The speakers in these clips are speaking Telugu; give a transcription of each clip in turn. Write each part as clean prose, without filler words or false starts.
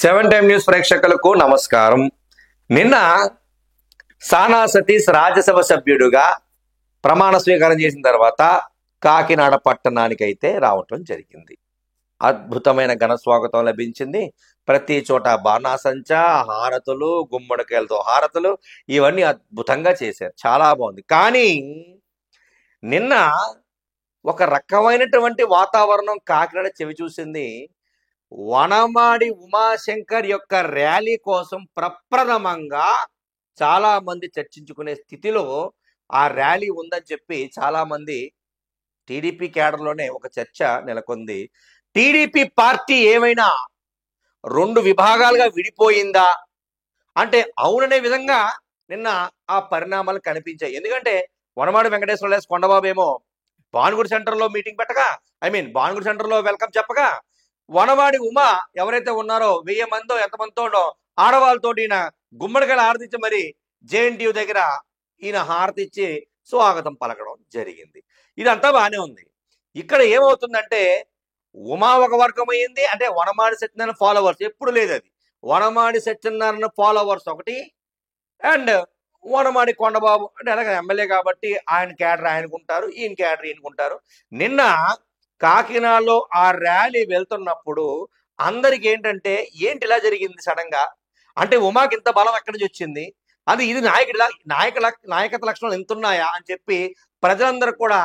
సెవెన్ టైమ్ న్యూస్ ప్రేక్షకులకు నమస్కారం. నిన్న సానా సతీష్ రాజ్యసభ సభ్యుడుగా ప్రమాణ స్వీకారం చేసిన తర్వాత కాకినాడ పట్టణానికి అయితే రావటం జరిగింది. అద్భుతమైన ఘన స్వాగతం లభించింది. ప్రతి చోట బాణాసంచా, హారతులు, గుమ్మడికాయలతో హారతులు, ఇవన్నీ అద్భుతంగా చేశారు. చాలా బాగుంది. కానీ నిన్న ఒక రకమైనటువంటి వాతావరణం కాకినాడ చెవి చూసింది. వనమాడి ఉమాశంకర్ యొక్క ర్యాలీ కోసం ప్రప్రథమంగా చాలా మంది చర్చించుకునే స్థితిలో ఆ ర్యాలీ ఉందని చెప్పి చాలా మంది టీడీపీ క్యాడర్లోనే ఒక చర్చ నెలకొంది. టీడీపీ పార్టీ ఏమైనా రెండు విభాగాలుగా విడిపోయిందా అంటే అవుననే విధంగా నిన్న ఆ పరిణామాలు కనిపించాయి. ఎందుకంటే వనమాడి వెంకటేశ్వర కొండబాబు ఏమో భానుగుడి సెంటర్లో మీటింగ్ పెట్టగా, భానుగుడి సెంటర్లో వెల్కమ్ చెప్పగా, వనవాడి ఉమా ఎవరైతే ఉన్నారో 1000 మందో ఎంతమందితో ఆడవాళ్ళతోటి ఈయన గుమ్మడికాయలు హారతిచ్చి మరి జేఎన్టీయూ దగ్గర ఈయన హారతిచ్చి స్వాగతం పలకడం జరిగింది. ఇదంతా బాగానే ఉంది. ఇక్కడ ఏమవుతుందంటే ఉమా ఒక వర్గం అయ్యింది. అంటే వనమాడి సత్యనారాయణ ఫాలోవర్స్ ఎప్పుడు లేదు. అది వనమాడి సత్యనారాయణ ఫాలోవర్స్ ఒకటి, అండ్ వనమాడి కొండబాబు అంటే అలాగే ఎమ్మెల్యే కాబట్టి ఆయన క్యాడర్ ఆయనకుంటారు, ఈయన క్యాడర్ ఈయనకుంటారు. నిన్న కాకినాడలో ఆ ర్యాలీ వెళ్తున్నప్పుడు అందరికి ఏంటంటే ఏంటి ఇలా జరిగింది సడన్ గా, అంటే ఉమాకి ఇంత బలం ఎక్కడి నుంచి వచ్చింది, అది ఇది నాయకత్వ లక్షణాలు ఎంతున్నాయా అని చెప్పి ప్రజలందరూ కూడా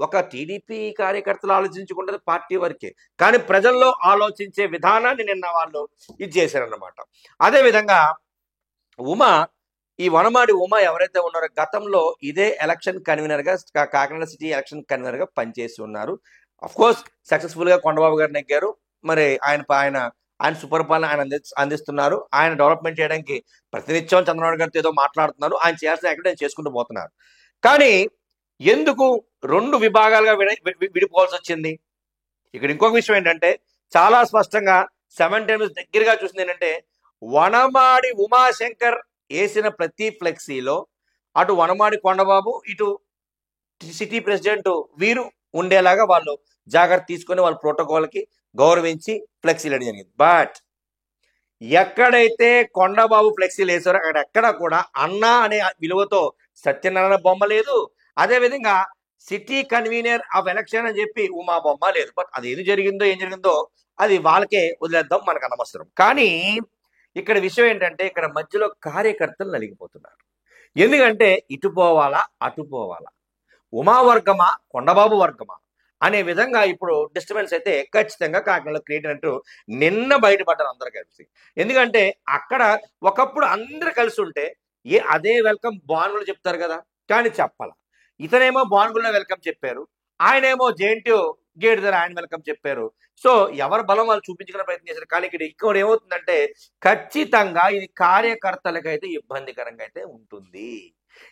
ఒక టీడీపీ కార్యకర్తలు ఆలోచించుకుంటే పార్టీ వరకే, కానీ ప్రజల్లో ఆలోచించే విధానాన్ని నిన్న వాళ్ళు ఇది చేశారన్నమాట. అదే విధంగా ఈ వనమాడి ఉమా ఎవరైతే ఉన్నారో గతంలో ఇదే ఎలక్షన్ కన్వీనర్ గా కాకినాడ సిటీ ఎలక్షన్ కన్వీనర్ గా పనిచేసి ఉన్నారు. అఫ్ కోర్స్ సక్సెస్ఫుల్ గా కొండబాబు గారు నెగ్గారు. మరి ఆయన సుపరిపాలన ఆయన అందిస్తున్నారు. ఆయన డెవలప్మెంట్ చేయడానికి ప్రతినిత్యం చంద్రబాబు గారితో ఏదో మాట్లాడుతున్నారు. ఆయన చేయాల్సిన యాక్టివిటీ ఆయన చేసుకుంటూ పోతున్నారు. కానీ ఎందుకు రెండు విభాగాలుగా విడిపోవాల్సి వచ్చింది? ఇక్కడ ఇంకొక విషయం ఏంటంటే చాలా స్పష్టంగా 7 టైమ్స్ దగ్గరగా చూసింది ఏంటంటే వనమాడి ఉమాశంకర్ వేసిన ప్రతి ఫ్లెక్సీలో అటు వనమాడి కొండబాబు ఇటు సిటీ ప్రెసిడెంట్ వీరు ఉండేలాగా వాళ్ళు జాగ్రత్త తీసుకొని వాళ్ళ ప్రోటోకాల్కి గౌరవించి ఫ్లెక్సీలు వేయడం జరిగింది. బట్ ఎక్కడైతే కొండబాబు ఫ్లెక్సీలు వేసారో అక్కడెక్కడ కూడా అన్నా అనే విలువతో సత్యనారాయణ బొమ్మ లేదు. అదేవిధంగా సిటీ కన్వీనర్ ఆఫ్ ఎలక్షన్ అని చెప్పి ఉమా బొమ్మ లేదు. బట్ అది ఏం జరిగిందో అది వాళ్ళకే వదిలేద్దాం, మనకు అనవసరం. కానీ ఇక్కడ విషయం ఏంటంటే ఇక్కడ మధ్యలో కార్యకర్తలు నలిగిపోతున్నారు. ఎందుకంటే ఇటు పోవాలా అటు పోవాలా, ఉమా వర్గమా కొండబాబు వర్గమా అనే విధంగా ఇప్పుడు డిస్టర్బెన్స్ అయితే ఖచ్చితంగా కాకినాడలో క్రియేట్ అయినట్టు నిన్న బయటపడ్డారు అందరు కలిసి. ఎందుకంటే అక్కడ ఒకప్పుడు అందరు కలిసి ఉంటే అదే వెల్కమ్ బాన్గులు చెప్తారు కదా, కానీ చెప్పాల. ఇతనేమో బాన్గుల్లో వెల్కమ్ చెప్పారు, ఆయనేమో జేఎన్టీయూ గేట్ దగ్గర ఆయన వెల్కమ్ చెప్పారు. సో ఎవరు బలం వాళ్ళు చూపించుకునే ప్రయత్నం చేశారు. కానీ ఇక్కడ ఏమవుతుందంటే ఖచ్చితంగా ఇది కార్యకర్తలకైతే ఇబ్బందికరంగా అయితే ఉంటుంది.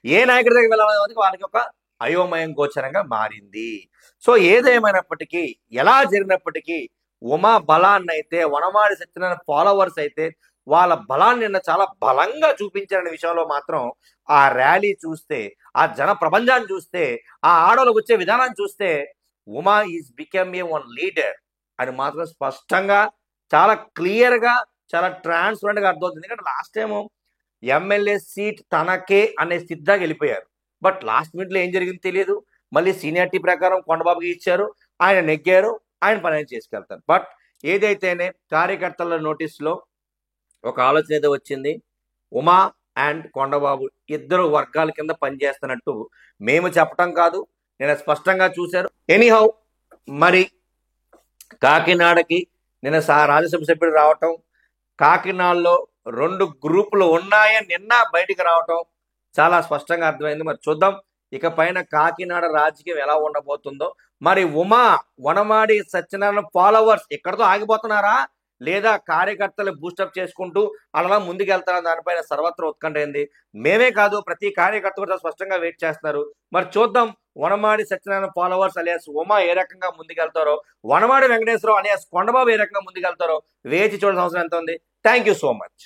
ఏ నాయకుడి దగ్గర వెళ్ళాలని వాళ్ళకి ఒక అయోమయం గోచరంగా మారింది. సో ఏదేమైనప్పటికీ ఎలా జరిగినప్పటికీ ఉమా బలాన్ని అయితే వనమాడి సత్యనారాయణ ఫాలోవర్స్ అయితే వాళ్ళ బలాన్ని నిన్న చాలా బలంగా చూపించారనే విషయంలో మాత్రం ఆ ర్యాలీ చూస్తే, ఆ జన ప్రపంచాన్ని చూస్తే, ఆ ఆడవాళ్ళకు వచ్చే విధానాన్ని చూస్తే Uma is become a one leader అని మాత్రం స్పష్టంగా చాలా క్లియర్గా చాలా ట్రాన్స్పరెంట్గా అర్థమవుతుంది. ఎందుకంటే లాస్ట్ టైము ఎమ్మెల్యే సీట్ తనకే అనే స్థితిగా వెళ్ళిపోయారు. బట్ లాస్ట్ మినిట్లో ఏం జరిగింది తెలియదు. మళ్ళీ సీనియారిటీ ప్రకారం కొండబాబుకి ఇచ్చారు, ఆయన నెగ్గారు, ఆయన పని ఆయన చేసుకెళ్తారు. బట్ ఏదైతేనే కార్యకర్తల నోటీస్లో ఒక ఆలోచన ఏదో వచ్చింది, ఉమా అండ్ కొండబాబు ఇద్దరు వర్గాల కింద పనిచేస్తున్నట్టు మేము చెప్పటం కాదు, నేను స్పష్టంగా చూశారు. ఎనీహౌ మరి కాకినాడకి నిన్న రాజ్యసభ సభ్యుడు రావటం, కాకినాడలో 2 గ్రూపులు ఉన్నాయని నిన్న బయటికి రావటం చాలా స్పష్టంగా అర్థమైంది. మరి చూద్దాం ఇక పైన కాకినాడ రాజకీయం ఎలా ఉండబోతుందో. మరి ఉమా వనమాడి సత్యనారాయణ ఫాలోవర్స్ ఎక్కడితో ఆగిపోతున్నారా, లేదా కార్యకర్తలు బూస్టప్ చేసుకుంటూ అలా ముందుకెళ్తారా, దానిపైన సర్వత్ర ఉత్కంఠ అయింది. మేమే కాదు ప్రతి కార్యకర్త కూడా స్పష్టంగా వెయిట్ చేస్తున్నారు. మరి చూద్దాం వనమాడి సత్యనారాయణ ఫాలోవర్స్ అలియాస్ ఉమా ఏ రకంగా ముందుకెళ్తారో, వనమాడి వెంకటేశ్వరరావు అలియాస్ కొండబాబు ఏ రకంగా ముందుకెళ్తారో వేచి చూడాల్సిన అవసరం ఎంత ఉంది. Thank you so much.